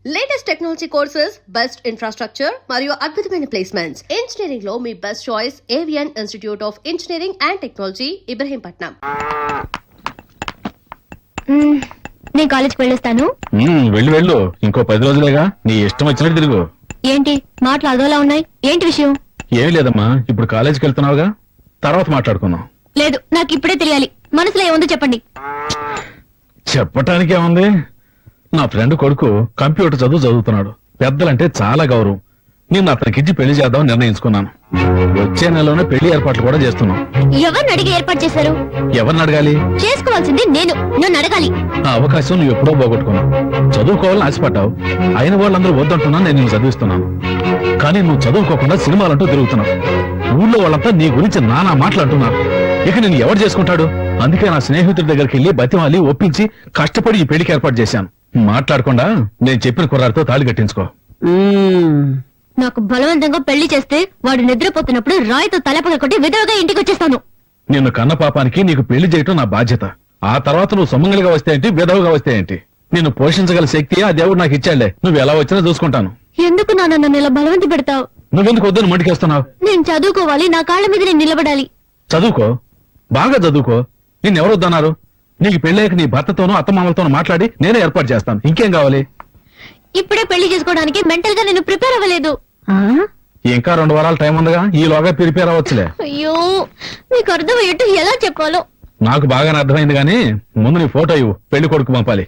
Latest technology courses, best infrastructure మరియు అద్భుతమైన placements. Engineering లో మీ best choice Avion institute of engineering and technology, Ibrahimpatnam. నేను కాలేజ్కి వెళ్ళొస్తాను. వెళ్ళు. ఇంకో 10 రోజులేగా, నీ ఇష్టం వచ్చినట్టు తిరుగు. ఏంటి మాటలు అదోలా ఉన్నాయి? ఏంటి విషయం? ఏమీ లేదమ్మా, ఇప్పుడు కాలేజీకి వెళ్తున్నావుగా, తర్వాత మాట్లాడుకుందాం. లేదు, నాకు ఇప్పుడే తెలియాలి. మనసులో ఏముందో చెప్పండి. చెప్పటానికి ఏముంది, నా ఫ్రెండ్ కొడుకు కంప్యూటర్ చదువుతున్నాడు. పెద్దలంటే చాలా గౌరవం. నేను అతనికిచ్చి పెళ్లి చేద్దామని నిర్ణయించుకున్నాను. వచ్చే నెలలోనే పెళ్లి ఏర్పాట్లు కూడా చేస్తున్నాం. ఎవరిని అడిగి ఏర్పాటు చేశారు? ఎవరిని అడగాలి? చేసుకోవాల్సింది నేను. నన్ను అడగాలి. ఆ అవకాశం నువ్వు ఎప్పుడో పోగొట్టుకున్నావు. చదువుకోవాలని ఆశపడ్డావు. అయిన వాళ్ళందరూ వద్దంటున్నా నేను నిన్ను చదివిస్తున్నాను. కానీ నువ్వు చదువుకోకుండా సినిమాలంటూ తిరుగుతున్నావు. ఊళ్ళో వాళ్ళంతా నీ గురించి నానా మాట్లాడుతున్నారు. ఇక నేను ఎవరు చేసుకుంటాడు? అందుకే నా స్నేహితుడి దగ్గరికి వెళ్లి బతిమాలి ఒప్పించి కష్టపడి ఈ పెళ్లికి ఏర్పాటు చేశాను. మాట్లాడకుండా నేను చెప్పిన కుర్రాడితో తాళి కట్టించుకో. నాకు బలవంతంగా పెళ్లి చేస్తే వాడు నిద్రపోతున్నప్పుడు రాయితో తలపగ కొట్టి విధవగా ఇంటికి వచ్చేస్తాను. నిన్ను కన్న పాపానికి నీకు పెళ్లి చేయటం నా బాధ్యత. ఆ తర్వాత నువ్వు సొమ్మంగలిగా వస్తే ఏంటి, విధవగా వస్తే ఏంటి? నిన్ను పోషించగల శక్తి ఆ దేవుడు నాకు ఇచ్చాడులే. నువ్వు ఎలా వచ్చినా చూసుకుంటాను. ఎందుకు నాన్న నన్ను ఇలా బలవంత పెడతావు? నువ్వెందుకు వద్దని మంటికేస్తున్నావు? నేను చదువుకోవాలి. నా కాళ్ళ మీద నేను నిలబడాలి. చదువుకో, బాగా చదువుకో. నిన్నెవరు వద్దన్నారు? నీకు పెళ్ళాక నీ భర్తతోనూ అత్తమామలతోనూ మాట్లాడి నేనే ఏర్పాటు చేస్తాను. ఇంకేం కావాలి? ఇప్పుడే పెళ్లి చేసుకోవడానికి మెంటల్ గా నేను ప్రిపేర్ అవ్వలేదు. ఇంకా 2 వారాల టైం ఉందిగా, ఈలోగా ప్రిపేర్ అవ్వచ్చులే. అయ్యో, మీకు అర్థమయ్యేట్టు ఎలా చెప్పాలో. నాకు బాగానే అర్థమైంది గానీ ముందు నీ ఫోటో ఇవ్వు, పెళ్లి కొడుకు పంపాలి.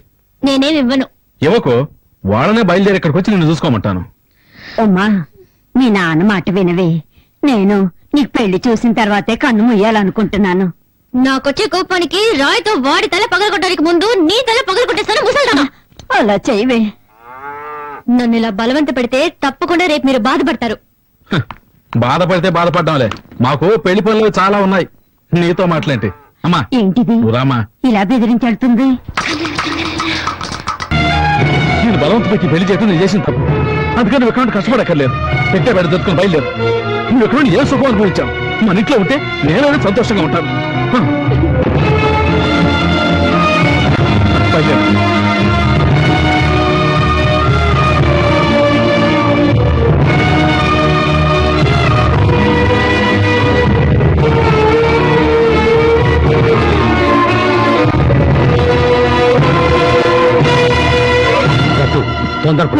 నేనేమి ఇవ్వను. ఇవ్వకు, వాళ్ళనే బయలుదేరి ఇక్కడికి వచ్చి నిన్ను చూసుకోమంటాను. అమ్మా, మీ నాన్న మాట వినవే. నేను నీకు పెళ్లి చూసిన తర్వాతే కన్ను ముయ్యాలనుకుంటున్నాను. నాకొచ్చే కోపానికి రాయితో వాడి తల పగలగొట్టడానికి ముందు నీ తల పగలగొట్టేస్తాను ముసల్దానా. అలా చేయవే. నన్ను ఇలా బలవంత పెడితే తప్పకుండా రేపు మీరు బాధపడతారు. బాధపడితే బాధపడ్డాంలే, మాకు పెళ్లి పనులు చాలా ఉన్నాయి. నీతో మాట్లాంటి. అమ్మా ఏంటిది రామా, ఇలా బెదిరించెడుతుంది? నేను బలవంత పెట్టి పెళ్లి చేయడం నేను చేసిన తప్పు. అందుకని నువ్వు ఎక్కడ కష్టపడక్కర్లేదు. పెట్టే బెడ దొరుకుని బయలుదేరు. నువ్వు ఎక్కడ ఏ సుఖం అనుభవించావు? మన ఇంట్లో ఉంటే నేనైనా సంతోషంగా ఉంటాను. బయలుదేరు.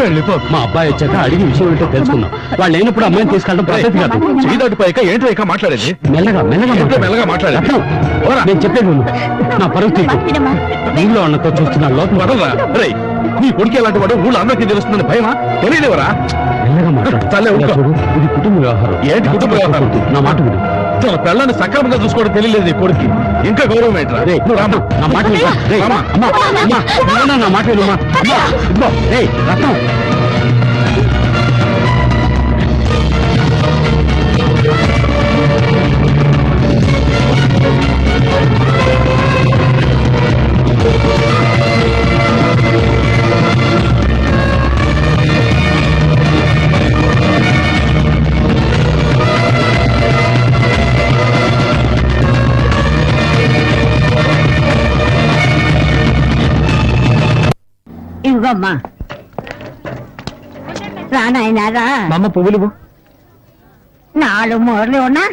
వెళ్ళిపో. మా అబ్బాయి వచ్చాక అడిగి విషయం ఏంటో తెలుసుకుందాం. వాళ్ళు లేనప్పుడు అమ్మాయిని తీసుకెళ్ళడం పద్ధతి కాదు. చేయదాటిపోయాక ఏంటో ఇక మాట్లాడేది? మెల్లగా మెల్లగా మాట్లాడేది. నేను చెప్పేది విను. నా పరువు తీకు. ఊళ్ళో అన్నతో చూస్తున్నా లోపల వదలరా. రేయ్, నీ కొడుకు ఎలాంటి వాడు ఊళ్ళో అందరికీ తెలుస్తుందని భయమా? తెలియలేవరా? మెల్లగా మాట్లాడు. ఇది కుటుంబ వ్యవహారం. ఏంటి కుటుంబ వ్యవహారం? నా మాట విను. తన పిల్లల్ని సక్రమంగా చూసుకోవడం తెలియలేదు నీ కొడుకు. ఇంకా గౌరవం ఏంట్రా? నువ్వు రామా, నా మాట విను. నా మాట విను. రత్నం, ఇవ్వమ్మా. రా నాయనా రా. మా అమ్మ పువ్వులు 4 మూరలు ఉన్నా.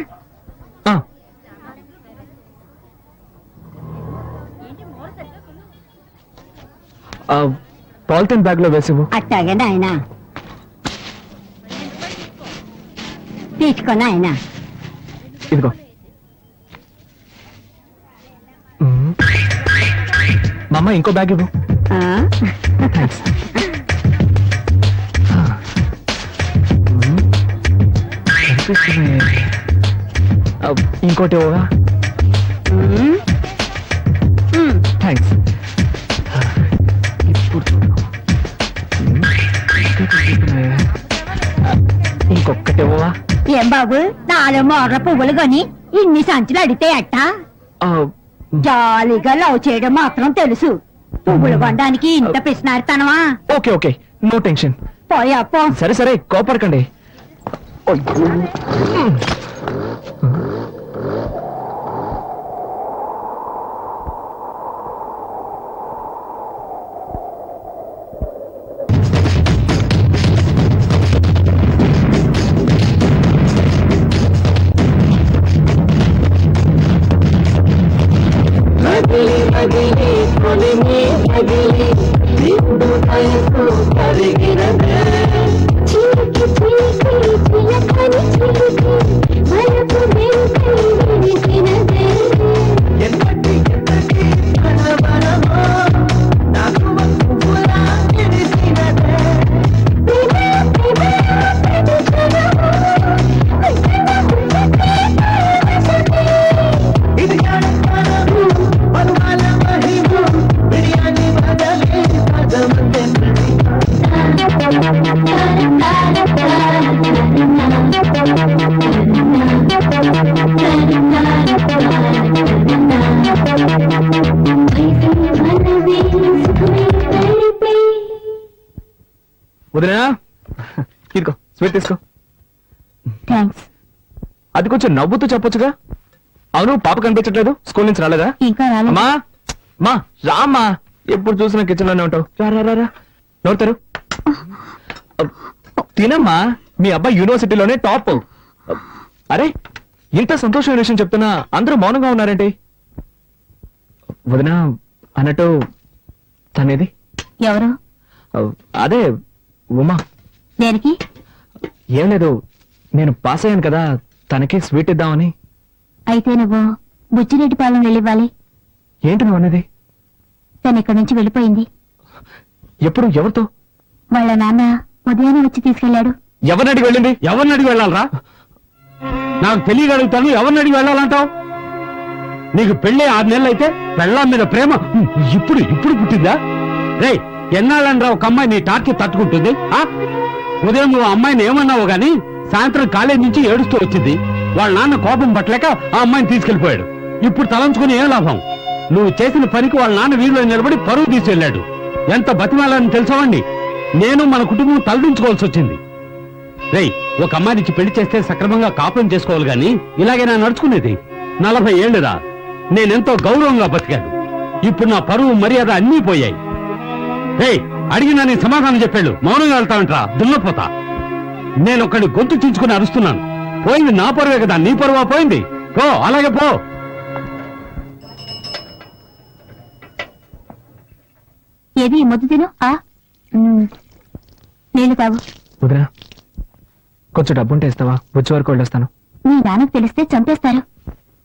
పాలిథిన్ బ్యాగ్ లో వేసివు. అట్టాగే నాయనా. తీసుకో నాయనా. ఇదిగో. మా అమ్మ ఇంకో బ్యాగ్ ఇవ్వు. ఇంకోటి ఇవ్వగా. థ్యాంక్స్. ఇంకొకటి ఇవ్వవా? ఏం బాబు, 4 మూరల పువ్వులు కొని ఇన్ని సంచులు అడితే అట్ట? జాలీగా లవ్ చేయడం మాత్రం తెలుసు. పువ్వులు కొనడానికి ఇంత పిసినారుతనవా? Okay okay, no tension. పోయా పో. సరే సరే, కోపడకండి. వదినా తీసుకో స్వీట్ తీసుకో. థ్యాంక్స్. అది కొంచెం నవ్వుతూ చెప్పొచ్చుగా. అవును పాప కనిపించట్లేదు, స్కూల్ నుంచి రాలేదా? ఇంకా రాలేదు. అమ్మా మా రామ్మా, ఎప్పుడు చూసినా కిచెన్ లోనే ఉంటావు. రా రా రా రా, నోడతారు. తినమ్మా, మీ అబ్బాయి యూనివర్సిటీలోనే టాప్. అరే ఇంత సంతోషమైన విషయం చెప్తున్నా అందరూ మౌనంగా ఉన్నారేంటి? వదినా అన్నట్టు తనేది? ఎవరు? అదే ఉమా. దేనికి? ఏం లేదు, నేను పాస్ అయ్యాను కదా, తనకి స్వీట్ ఇద్దామని. అయితే నువ్వు బుచ్చిరెడ్డిపాలెం వెళ్ళివ్వాలి. ఏంటి నువ్వు అనేది? తను ఇక్కడి నుంచి వెళ్ళిపోయింది. ఎప్పుడు? ఎవరితో? వాళ్ళ నాన్న ఉదయాన్నే వచ్చి తీసుకెళ్లాడు. ఎవరిని అడిగి వెళ్ళింది? ఎవరిని అడిగి వెళ్ళాలరా? నాకు తెలియగలుగుతాను, ఎవరిని అడిగి వెళ్ళాలంటావు? నీకు పెళ్ళి 6 నెలలు అయితే పెళ్ళాం మీద ప్రేమ ఇప్పుడు ఇప్పుడు పుట్టిందా? రే ఎన్నాళ్ళని రా ఒక అమ్మాయి నీ టార్కి తట్టుకుంటుంది? ఉదయం నువ్వు అమ్మాయిని ఏమన్నావు గాని సాయంత్రం కాలేజ్ నుంచి ఏడుస్తూ వచ్చింది. వాళ్ళ నాన్న కోపం పట్టలేక ఆ అమ్మాయిని తీసుకెళ్లిపోయాడు. ఇప్పుడు తలంచుకుని ఏం లాభం? నువ్వు చేసిన పనికి వాళ్ళ నాన్న వీధిలో నిలబడి పరువు తీసుకెళ్లాడు. ఎంత బతిమాలని తెలుసావండి. నేను మన కుటుంబం తలదించుకోవాల్సి వచ్చింది. రేయ్ ఒక అమ్మాయినికి పెళ్లి చేస్తే సక్రమంగా కాపురం చేసుకోవాలి గాని ఇలాగే నా నడుచుకునేది. 40 ఏళ్ళురా, నేనెంతో గౌరవంగా బతికాను. ఇప్పుడు నా పరువు మర్యాద అన్నీ పోయాయి. రేయ్ అడిగినా నీ సమాధానం చెప్పాడు, మౌనంగా వెళ్తావంటరా దున్నపోతా. నేను ఒకటి గొంతు చించుకుని అరుస్తున్నాను. పోయింది నా పరువే కదా, నీ పరువా పోయింది? పో, అలాగే పో. ఏది ముద్దు తిను. నీళ్లు తాగు. వదినా కొంచెం డబ్బుంటే ఇస్తావా? వచ్చే వరకు వెళ్ళొస్తాను. మీ నాన్నకు తెలిస్తే చంపేస్తారు.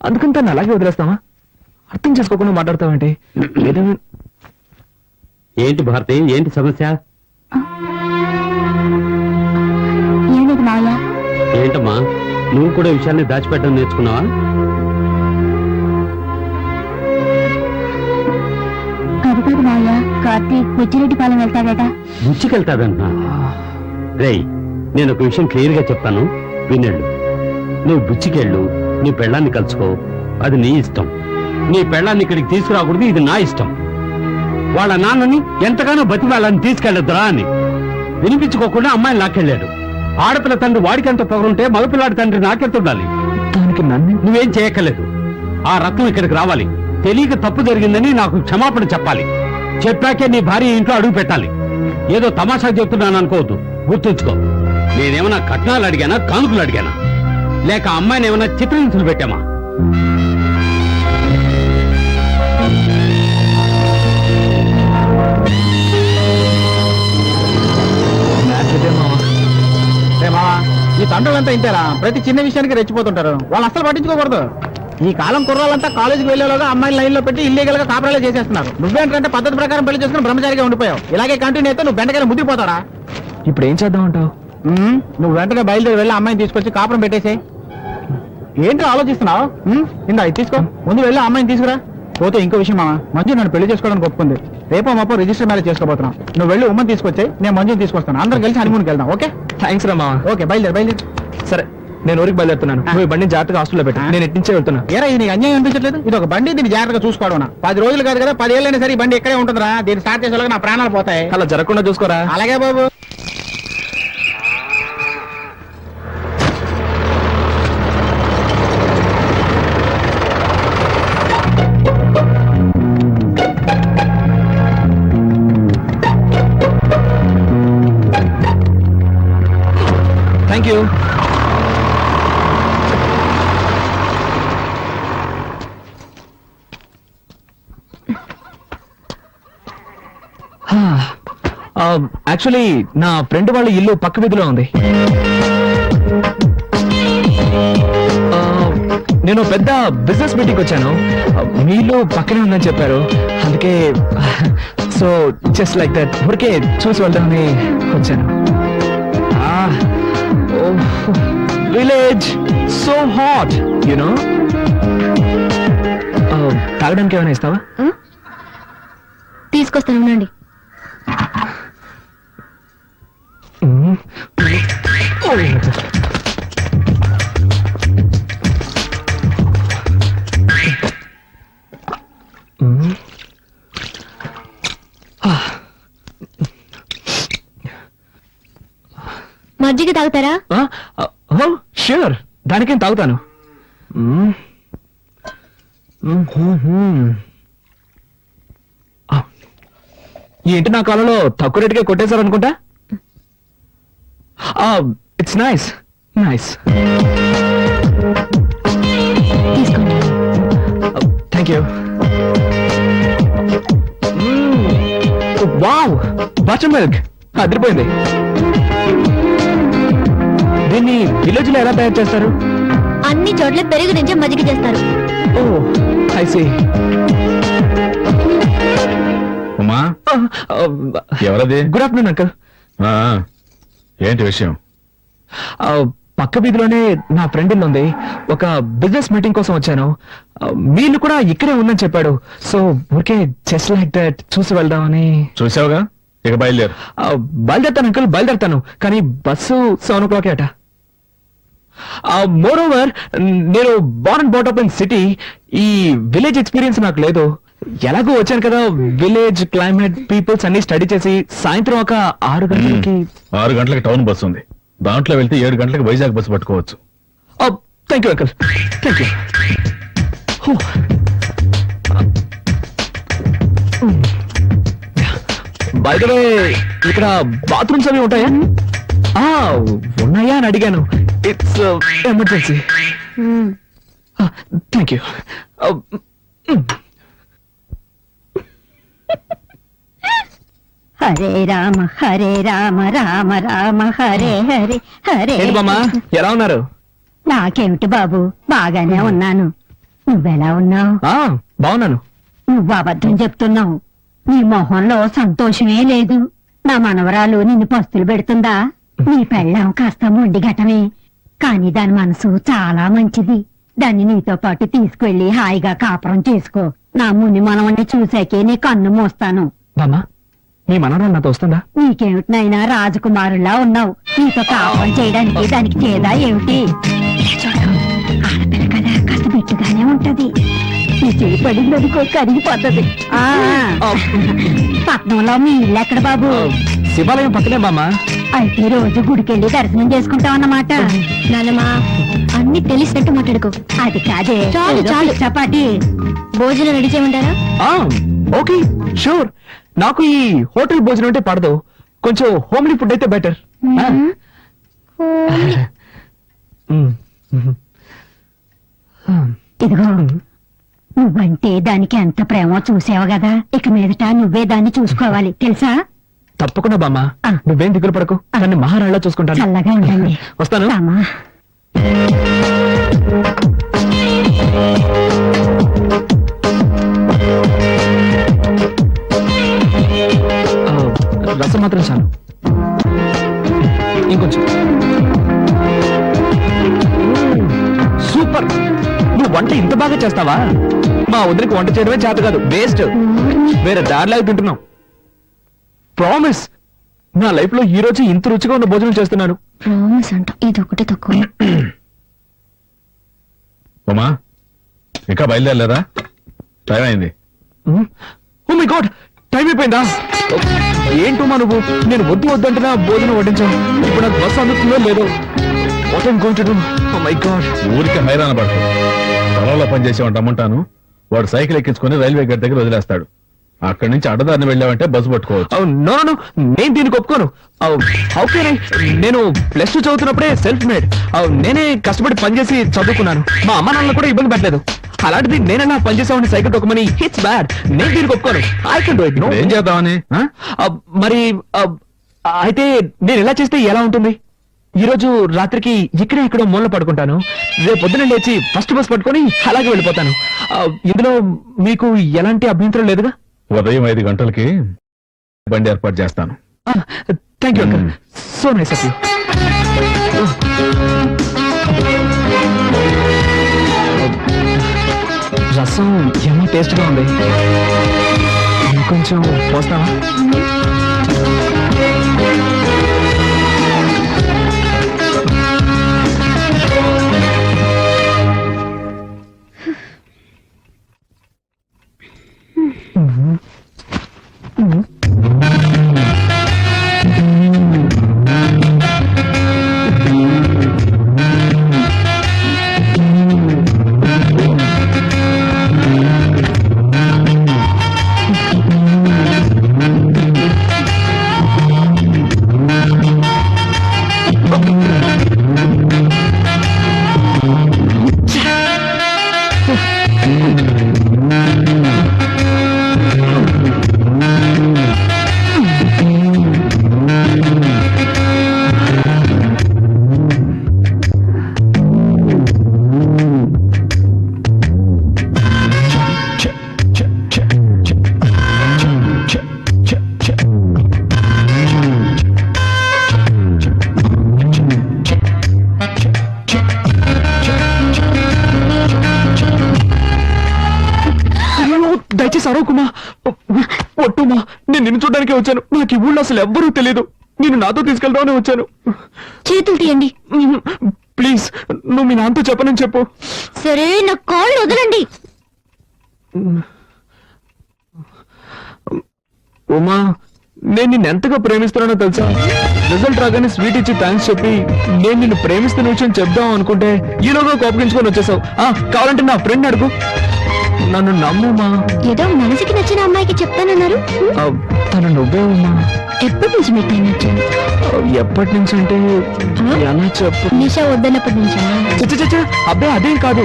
అందుకని తను అలాగే వదిలేస్తావా? అర్థం చేసుకోకుండా మాట్లాడతావేంటి? ఏంటి భారతి, ఏంటి సమస్య? ఏం లేదు మావయ్య. ఏంటమ్మా, నువ్వు కూడా విషయాన్ని దాచిపెట్టడం నేర్చుకున్నావా? అది కాదు మావయ్య, కార్తీక్ బుచ్చిరెడ్డిపాలెం వెళ్తాడట. బుచ్చికెళ్తాడంటున్నా? రేయ్ నేను ఒక విషయం క్లియర్ గా చెప్తాను, వినేళ్ళు. నువ్వు బుచ్చికెళ్ళు, నీ పెళ్ళాన్ని కలుసుకో, అది నీ ఇష్టం. నీ పెళ్ళాన్ని ఇక్కడికి తీసుకురాకూడదు, ఇది నా ఇష్టం. వాళ్ళ నాన్నని ఎంతగానో బతిమాలని తీసుకెళ్లొద్దురా అని వినిపించుకోకుండా అమ్మాయిని లాక్కెళ్ళాడు. ఆడపిల్ల తండ్రి వాడికెంత పొగరుంటే మగపిల్లాడి తండ్రి నాకెంత ఉండాలి? దానికి నన్ను నువ్వేం చేయక్కర్లేదు. ఆ రత్నం ఇక్కడికి రావాలి, తెలియక తప్పు జరిగిందని నాకు క్షమాపణ చెప్పాలి. చెప్పాకే నీ భార్య ఇంట్లో అడుగు పెట్టాలి. ఏదో తమాషా చెప్తున్నాను అనుకోవద్దు, గుర్తుంచుకో. నేనేమన్నా కట్నాలు అడిగానా, కానుకలు అడిగానా, లేక అమ్మాయిని ఏమన్నా చిత్రహింసలు పెట్టామా? ఈ తండ్రులంతా ఇంటారా? ప్రతి చిన్న విషయానికి రెచ్చిపోతుంటారు. వాళ్ళు అసలు పట్టించుకోకూడదు. ఈ కాలం కుర్రాలంతా కాలేజీకి వెళ్లేలోగా అమ్మాయిని లైన్ లో పెట్టి ఇల్లీగల్ గా కాపురాలు చేసేస్తున్నారు. నువ్వేంటంటే పద్ధతి ప్రకారం పెళ్లి చేసుకుని బ్రహ్మచారిగా ఉండిపోయావు. ఇలాగే కంటిన్యూ అయితే నువ్వు బెండకాయలు ముద్దిపోతాడా? ఇప్పుడు ఏం చేద్దాం అంటావు? నువ్వు వెంటనే బయలుదేరి వెళ్ళి అమ్మాయిని తీసుకొచ్చి కాపురం పెట్టేసే. ఏంటి ఆలోచిస్తున్నావు? ఇందా ఇది తీసుకో, ముందు వెళ్ళి అమ్మాయిని తీసుకురా. పోతే ఇంకో విషయం మామ, మంజు నన్ను పెళ్లి చేసుకోవడానికి ఒప్పుకుంది. రేపో మాపో రిజిస్టర్ మ్యారేజ్ చేసుకోబోతున్నాం. నువ్వు వెళ్ళి ఉమ్మని తీసుకొచ్చాయి, నేను మంజుని తీసుకొస్తాను. అందరం కలిసి హనీమూన్కి వెళ్దాం. ఓకే? థ్యాంక్స్ రా మావా. ఓకే, బయలుదేరి. సరే నేను ఊరికి బయలుదేరుతున్నాను. నువ్వు ఈ బండిని జాగ్రత్తగా హాస్టల్లో పెట్టు. నేను ఇటు నుంచే వెళ్తున్నా. ఏరా ఇది నీకు అన్యాయం అనిపించట్లేదు? ఇది ఒక బండి, దీన్ని జాగ్రత్తగా చూసుకోవడం. 10 రోజులు కాదు కదా, 10 ఏళ్ళైనా సరే ఈ బండి ఎక్కడే ఉంటుందిరా. దీన్ని స్టార్ట్ చేసేలాగా నా ప్రాణాలు పోతాయి. అలా జరగకుండా చూసుకోరా. అలాగే బాబు. Thank you. యాక్చువల్లీ నా ఫ్రెండ్ వాళ్ళ ఇల్లు పక్క వీధిలో ఉంది. నేను పెద్ద బిజినెస్ మీటింగ్ వచ్చాను. మీ ఇల్లు పక్కనే ఉందని చెప్పారు. అందుకే సో జస్ట్ లైక్ దట్ ఊరికే చూసి వెళ్దామని వచ్చాను. Village so hot you know. తాగడానికి ఏమైనా ఇస్తావా? తీసుకొస్తాను ఉండండి. మజ్జిగ తాగుతారా? ష్యూర్, దానికేం తాగుతాను. ఈ ఇంటి నా కాలంలో తక్కువ రేటుగా కొట్టేశారనుకుంటా. It's nice nice. తీసుకోండి. Thank you. Wow, buttermilk అదిరిపోయింది. దీన్ని విలేజ్ లో ఎలా తయారు చేస్తారు? అన్ని చోట్ల పెరుగు నుంచి మజ్జిగ చేస్తారు. ఓ ఐ సీ. ఉమా, ఎవరది? Good afternoon uncle. ఆ, ఏంటి విషయం? పక్క వీధిలోనే నా ఫ్రెండ్ ఇల్లు ఉంది. ఒక బిజినెస్ మీటింగ్ కోసం వచ్చాను. మీళ్ళు కూడా ఇక్కడే ఉందని చెప్పాడు. సో ఊరికే జస్ట్ లైక్ దట్ చూసి వెళ్దామని. చూసావుగా, ఇక బయలుదేరు. బయలుదేరుతాను అంకుల్, బయలుదేరుతాను. కానీ బస్సు 7 o'clock అట. మోర్ ఓవర్, నేను born and brought up in city. ఈ విలేజ్ ఎక్స్పీరియన్స్ నాకు లేదు. ఎలాగో వచ్చాను కదా, విలేజ్ క్లైమేట్ పీపుల్స్ అన్ని స్టడీ చేసి సాయంత్రం ఒక 6 గంటలకి 6 గంటలకు టౌన్ బస్సు ఉంది. దాంట్లో వెళ్తే 7 గంటలకు వైజాగ్ బస్సు పట్టుకోవచ్చు. Thank you uncle, thank you. By the way, ఇక్కడ బాత్రూమ్స్ అవి ఉంటాయా? ఉన్నాయా అని అడిగాను. It's emergency. Thank you. Hare Rama Rama Rama Hare Hare Hare. ఏంటి బామ్మా, ఎలా ఉన్నారు? నాకేమిటి బాబు, బాగానే ఉన్నాను. నువ్వెలా ఉన్నావు? బాగున్నాను. నువ్వు అబద్ధం చెప్తున్నావు. నీ మొహంలో సంతోషమే లేదు. నా మనవరాలు నిన్ను పస్తులు పెడుతుందా? నీ పెళ్ళాం కాస్త మొండి ఘటమే, కానీ దాని మనసు చాలా మంచిది. దాన్ని నీతో పాటు తీసుకెళ్లి హాయిగా కాపురం చేసుకో. నా ముని మనవణ్ణి చూశాకే నీ కన్ను మోస్తాను. బామ్మా, నీ మనవరాలు నాతో వస్తుందా? నీకేమిటినైనా రాజకుమారులా ఉన్నావు. నీతో కాపురం చేయడానికి దానికి చేదా ఏమిటి? చూడు, ఆడపిల్ల కదా, కాస్త బిట్టుగానే ఉంటది. నీ చేయి పడిందనుకో కరిగిపోతుంది. పట్నంలో మీ ఇల్లు ఎక్కడ బాబు? శివాలయం పక్కనే బామ్మా. అయితే రోజు గుడికెళ్ళి దర్శనం చేసుకుంటావు అన్నమాట. నానమ్మా, అన్ని తెలిసినట్టు మాట్లాడుకో. అది కాదే, చాలు, ఏదో చాలు. చపాటి. భోజనం రెడీ చేయమంటారా? Okay sure. నాకు ఈ హోటల్ భోజనం అంటే పడదు. కొంచెం హోమ్లీ ఫుడ్ అయితే బెటర్. ఇదిగో, నువ్వంటే దానికి ఎంత ప్రేమో చూసావు కదా. ఇక మీదట నువ్వే దాన్ని చూసుకోవాలి, తెలుసా? తప్పకుండా బామ్మా, ఆ. నువ్వేం దిగులు పడకు. దాన్ని మహారాణిలా చూసుకుంటాను. చల్లగా ఉండండి. వస్తాను. రామా. రసం మాత్రం చాలు. ఇంకొంచెం. సూపర్. నువ్వు వంట ఇంత బాగా చేస్తావా? మా వదిలికి వంట చేయడమే చేత కాదు, వేస్ట్. వేరే దారిలాగా తింటున్నావు. ప్రామిస్, నా లైఫ్ లో ఈ రోజు ఇంత రుచిగా ఉన్న భోజనం చేస్తున్నాను. ప్రామిస్ అంట, ఇది ఒకటి తక్కువ. ఉమా, ఇంకా బయలుదేరలేదా? టైం అయింది. ఓ మై గాడ్, టైం అయిపోయిందా? ఏంటమ్మా నువ్వు, నేను వద్దు వద్దంటున్నా భోజనం వడ్డించాను. ఇప్పుడు నాకు బస్సు అందుతుందో లేదో. What I'm going to do? Oh my God. ఊరికి హైరాణ పడతాడు. పొలంలో పనిచేసేవాడు రమ్మంటాను. వాడు సైకిల్ ఎక్కించుకుని రైల్వే గేట్ దగ్గర వదిలేస్తాడు. అక్కడి నుంచి అడ్డదారిని వెళ్ళావంటే బస్సు పట్టుకోవచ్చు. నో నో, నేను దీనికి ఒప్పుకోను. How can I? నేను +2 చదువుతున్నప్పుడే సెల్ఫ్ మేడ్. నేనే కష్టపడి పనిచేసి చదువుకున్నాను. మా అమ్మ నాన్నలు కూడా ఇబ్బంది పెట్టలేదు. అలాంటిది నేనన్నా పనిచేసామని సైకిల్ తొక్కమని, ఇట్స్ బ్యాడ్. నేను దీనికి ఒప్పుకోను. I can do it. ఏం చేద్దామని? మరి అయితే నేను ఎలా చేస్తే ఎలా ఉంటుంది? ఈ రోజు రాత్రికి ఇక్కడే ఎక్కడో మూల పడుకుంటాను. రేపు పొద్దున లేచి ఫస్ట్ బస్ పట్టుకొని అలాగే వెళ్ళిపోతాను. ఇందులో మీకు ఎలాంటి అభ్యంతరం లేదుగా? ఉదయం 5 గంటలకి బండి ఏర్పాటు చేస్తాను. Thank you uncle, so nice of you. రసం ఏమో టేస్ట్ గా ఉంది, కొంచెం పోస్తావా? దయచేసి అరవకుమా, ఒట్టుమా. నేను నిన్ను చూడడానికే వచ్చాను. నాకు ఈ ఊళ్ళో అసలు ఎవ్వరూ తెలియదు. నేను నాతో తీసుకెళ్దామని వచ్చాను. చేతులు తీయండి. ప్లీజ్, నువ్వు మీ నాన్నతో చెప్పనని చెప్పు. సరే, నా కాళ్ళు వదలండి. ఉమా, నేను నిన్ను ఎంతగా ప్రేమిస్తున్నానో తెలుసా? రిజల్ట్ రాగానే స్వీట్ ఇచ్చి థ్యాంక్స్ చెప్పి నేను నిన్ను ప్రేమిస్తున్న విషయం చెప్దాం అనుకుంటే ఈలోగా కోపగించుకొని వచ్చేసావు. కావాలంటే నా ఫ్రెండ్ అడుగు. నన్ను నమ్ముమా. ఏదో మనసుకి నచ్చిన అమ్మాయికి చెప్తానన్నారు. తను నువ్వే ఉమా. ఎప్పటి నుంచి మీకు టైం వచ్చాను? ఎప్పటి నుంచి అంటే ఎలా చెప్పు? నిషా వద్దన్నప్పటి నుంచా? చచ్చ అబ్బాయి, అదేం కాదు.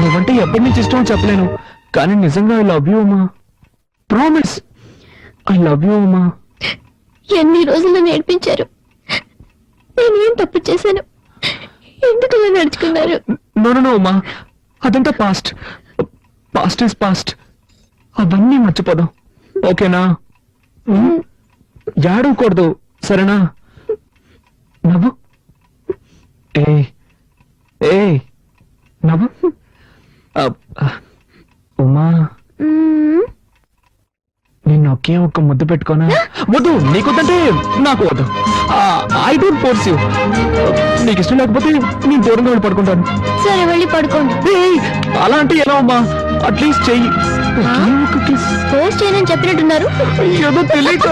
నువ్వంటే ఎప్పటి నుంచి ఇష్టం చెప్పలేను, కానీ నిజంగా I love you Uma. Promise, I love you Uma. ఎన్ని రోజులు నేర్పించారు. నేనేం తప్పు చేశాను? ఎందుకు ఇలా నడుచుకున్నారు? నో ఉమా, అదంతా పాస్ట్. Past is past. అవన్నీ మర్చిపోదాం, ఓకేనా? ఏడవకూడదు, సరేనా? నవ్వు. ఏ నవ్వు. ఉమా, నిన్ను ఒకే ఒక్క ముద్దు పెట్టుకోనా? వద్దు, నీకొద్దంటే నాకు వద్దు. I don't force you. నీకు ఇష్టం లేకపోతే నేను దూరంగా వెళ్ళి పడుకుంటాను. సరే, వెళ్ళి పడుకోండి. అలా అంటే ఎలా అమ్మా? అట్లీస్ట్ చెయ్యి. ఒకే ఒక్క kiss. పోస్ట్ చేయనని చెప్పినట్టున్నారు. ఏదో తెలియక.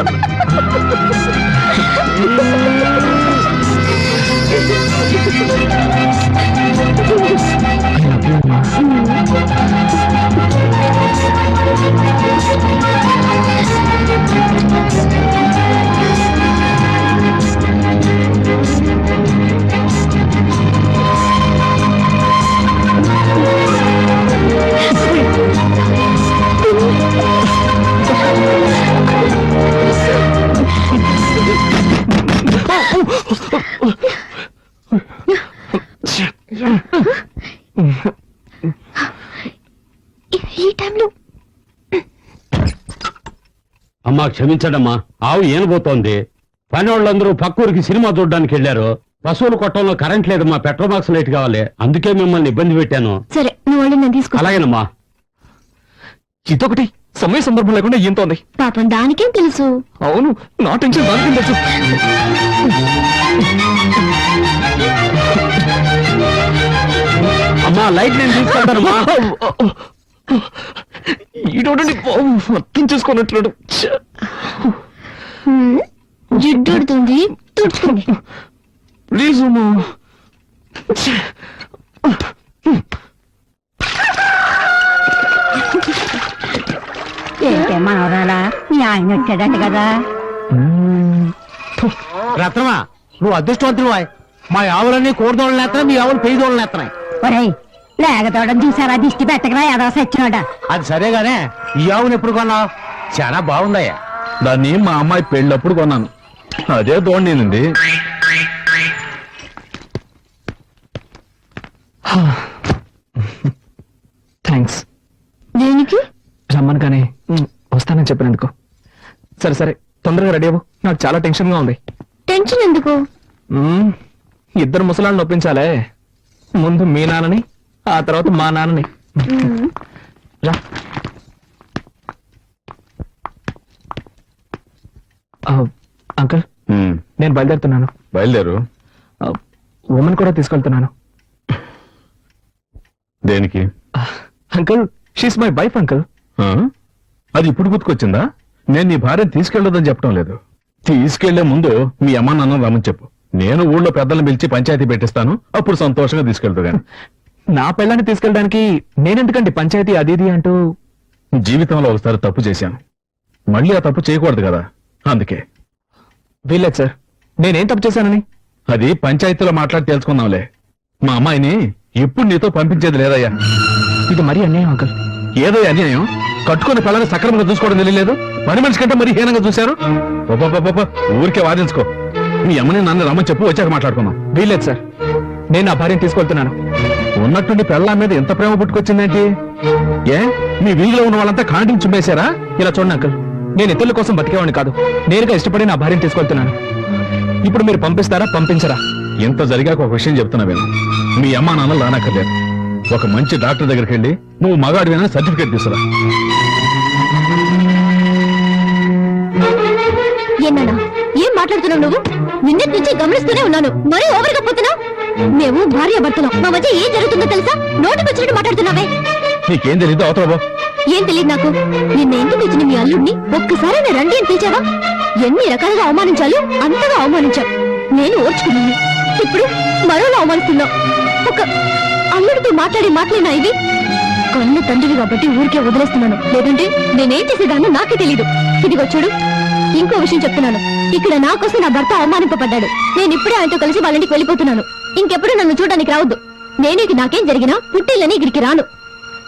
ఈ టైంలో అమ్మా, క్షమించడమ్మా. ఆవు ఏనబోతోంది. పని వాళ్ళందరూ పక్కూరికి సినిమా చూడడానికి వెళ్ళారు. పశువుల కొట్టంలో కరెంట్ లేదమ్మా, పెట్రోల్ బాక్స్ లైట్ కావాలి. అందుకే మిమ్మల్ని ఇబ్బంది పెట్టాను. సరే, నువ్వు వెళ్ళి నేను తీసుకో. అలాగేనమ్మా. ఇదొకటి సమయ సందర్భం లేకుండా ఏంతోంది. పాపం దానికేం తెలుసు. అవును, నా టెన్షన్ దానికేం తెలుసు. అమ్మా, లైట్ నేను తీసుకెళ్తానమ్మా. ఈడోడండి అర్థం చేసుకున్నట్లు. జిడ్డుడుతుంది, తుడుచుకోండి. ప్లీజ్ అమ్మా. ఏంటే మనవరాలా, మీ ఆయన వచ్చాడట కదా? రత్నమా, నువ్వు అదృష్టవంతులు. మా ఆవులన్నీ కోడిదోళ్ళు నేస్తున్నాయి, మీ ఆవులు పెయ్యి నేస్తున్నాయి. ఒరేయ్, లేగతోడని చూసారా? దిష్టి పెట్టకరా, ఏదో సచ్చినోడా. అది సరేగానే, ఈ ఆవును ఎప్పుడు కొన్నావు? చాలా బాగుందయ్యా. దాన్ని మా అమ్మాయి పెళ్ళప్పుడు కొన్నాను. అదే దోణింది. థ్యాంక్స్. దేనికి? రమ్మను కానీ వస్తానని చెప్పినందుకు. సరే సరే, తొందరగా రెడీ అవ్వు, నాకు చాలా టెన్షన్ గా ఉంది. టెన్షన్ ఎందుకు? ఇద్దరు ముసలాళ్ళని ఒప్పించాలే. ముందు మీ నాన్నని, ఆ తర్వాత మా నాన్నని. రా. అంకుల్, నేను బయలుదేరుతున్నాను. బయలుదేరు. ఉమెన్ కూడా తీసుకెళ్తున్నాను. దేనికి? Uncle, she's my wife uncle. ఆ? అది ఇప్పుడు గుర్తుకొచ్చిందా? నేను నీ భార్యను తీసుకెళ్ళొద్దని చెప్పడం లేదు. తీసుకెళ్లే ముందు మీ అమ్మ నాన్న రమ్మని చెప్పు. నేను ఊళ్ళో పెద్దలను పిలిచి పంచాయతీ పెట్టిస్తాను, అప్పుడు సంతోషంగా తీసుకెళ్తా గాని. నా పిల్లాన్ని తీసుకెళ్ళడానికి నేనెందుకండి పంచాయతీ అది ఇది అంటూ? జీవితంలో ఒకసారి తప్పు చేశాను, మళ్ళీ ఆ తప్పు చేయకూడదు కదా, అందుకే. వీల్లేదు సార్, నేనేం తప్పు చేశానని? అది పంచాయతీలో మాట్లాడి తెలుసుకుందాంలే. మా అమ్మాయిని ఎప్పుడు నీతో పంపించేది లేదయ్యా. ఇది మరీ అన్యాయం అంకుల్. ఏదో అన్యాయం. కట్టుకుని పిల్లని సక్రమంగా చూసుకోవడం తెలియలేదు, పని మనిషి కంటే మరీ హీనంగా చూశారు. ఊరికే వాదించుకో. మీ అమ్మని నన్ను రమ్మని చెప్పు, వచ్చాక మాట్లాడుకుందాం. వీల్లేదు సార్, నేను నా భార్యను తీసుకెళ్తున్నాను. ఉన్నట్టుండి పెళ్ళ మీద ఎంత ప్రేమ పుట్టుకొచ్చిందేంటి? ఏ మీ వీధిలో ఉన్న వాళ్ళంతా కాంటింగ్ చుమ్మేశారా? ఇలా చూడండి అంకుల్, నేను ఇతరుల కోసం బతికేవాడిని కాదు, నేరుగా ఇష్టపడి నా భార్యను తీసుకెళ్తున్నాను. ఇప్పుడు మీరు పంపిస్తారా పంపించరా? ఇంత జరిగాక ఒక విషయం చెప్తున్నా విను. మీ అమ్మా నాన్నలు రానక్కర్లేదు. ఒక మంచి డాక్టర్ దగ్గరికి వెళ్ళి నువ్వు మగాడివైనా సర్టిఫికేట్ తీసుకురా. ఏనానా, ఏం మాట్లాడుతున్నావు నువ్వు? నిన్నటి నుంచి గమనిస్తూనే ఉన్నాను, మరీ ఓవర్గా పోతున్నావు. మేము భార్య భర్తలం, మా మధ్య ఏం జరుగుతుందో తెలుసా? నోటికి వచ్చినట్టు మాట్లాడుతున్నావే. నీకేం తెలీదు, అవతల. ఏం తెలియదు నాకు. నిన్న ఇంటికి వచ్చిన మీ అల్లుడిని ఒక్కసారి రండి అని పిలిచావా? ఎన్ని రకాలుగా అవమానించాలో అంతగా అవమానించావు. నేను ఓర్చుకున్నాను, ఇప్పుడు మరోలా అవమానిస్తున్నావు. ఒక అల్లుడితో మాట్లాడి మాట్లాడినా ఇది కన్ను తండ్రివి కాబట్టి ఊరికే వదిలేస్తున్నాను, లేదంటే నేనేం చేసేదాన్ని నాకే తెలీదు. ఇదిగో చూడు, ఇంకో విషయం చెప్తున్నాను. ఇక్కడ నా కోసం నా భర్త అవమానింపబడ్డాడు. నేను ఇప్పుడే ఆయనతో కలిసి వాళ్ళ ఇంటికి వెళ్ళిపోతున్నాను. ఇంకెప్పుడు నన్ను చూడడానికి రావద్దు. నేను ఇక నాకేం జరిగినా పుట్టిల్లని ఇక్కడికి రాను.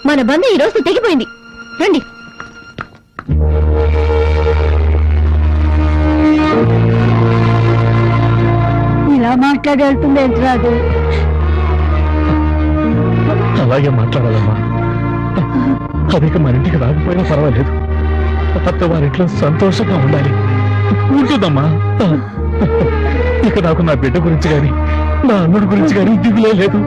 మన బంధం ఈ రోజు తెగిపోయింది. రండి. ఇలా మాట్లాడి వెళ్తుంది ఏంట్రాదు? అలాగే మాట్లాడాలమ్మా. అదిక మన ఇంటికి రాకపోయినా పర్వాలేదు, అత్త వారింట్లో సంతోషంగా ఉండాలి. ఉంటుందమ్మా. ఇక నాకు నా బిడ్డ గురించి గాని నా అల్లుడి గురించి గాని దిగులే లేదు.